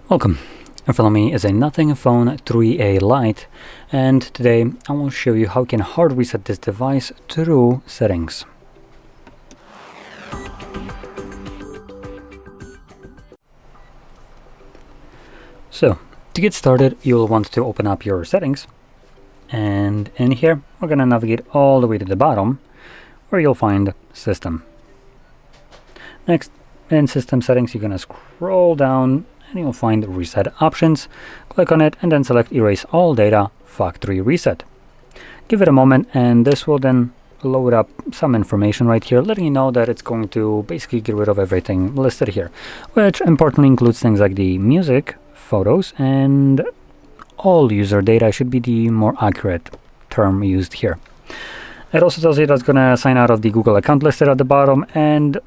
Welcome. In front of me is a Nothing Phone 3A Lite, and today I will show you how you can hard reset this device through settings. So, to get started, you'll want to open up your settings, and in here we're going to navigate all the way to the bottom where you'll find System. Next, in System Settings, you're going to scroll down and you'll find Reset Options. Click on it and then select Erase All Data Factory Reset. Give it a moment and this will then load up some information right here, letting you know that it's going to basically get rid of everything listed here, which importantly includes things like the music, photos, and all user data should be the more accurate term used here. It also tells you that it's going to sign out of the Google account listed at the bottom, and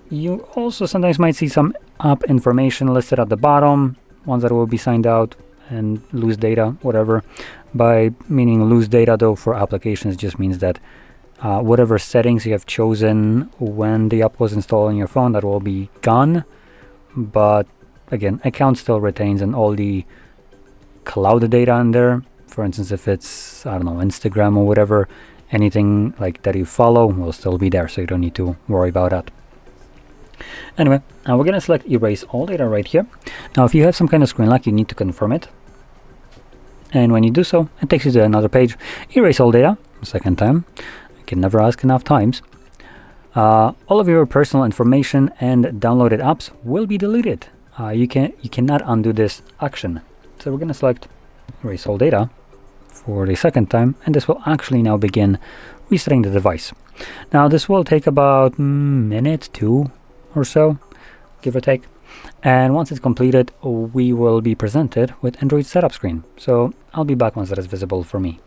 you also sometimes might see some app information listed at the bottom, ones that will be signed out and lose data, whatever. By meaning lose data though for applications just means that whatever settings you have chosen when the app was installed on your phone, that will be gone. But again, account still retains and all the cloud data in there. For instance, if it's, I don't know, Instagram or whatever, anything like that you follow will still be there, so you don't need to worry about that. Anyway, we're going to select Erase All Data right here. Now, if you have some kind of screen lock, you need to confirm it. And when you do so, it takes you to another page. Erase All Data, a second time. I can never ask enough times. All of your personal information and downloaded apps will be deleted. You cannot undo this action. So we're going to select Erase All Data for the second time, and this will actually now begin resetting the device. Now, this will take about a minute, two or so, give or take. And once it's completed, we will be presented with Android setup screen. So I'll be back once that is visible for me.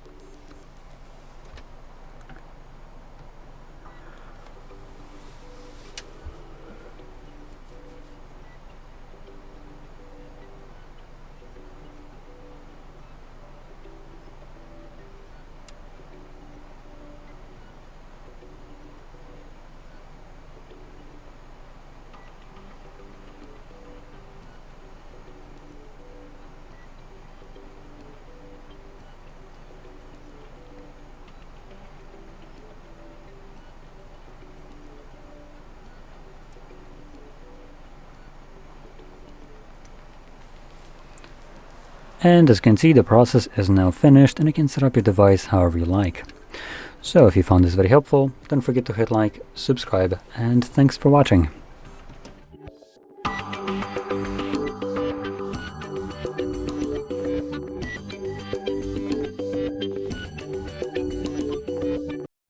And as you can see, the process is now finished and you can set up your device however you like. So if you found this very helpful, don't forget to hit like, subscribe, and thanks for watching.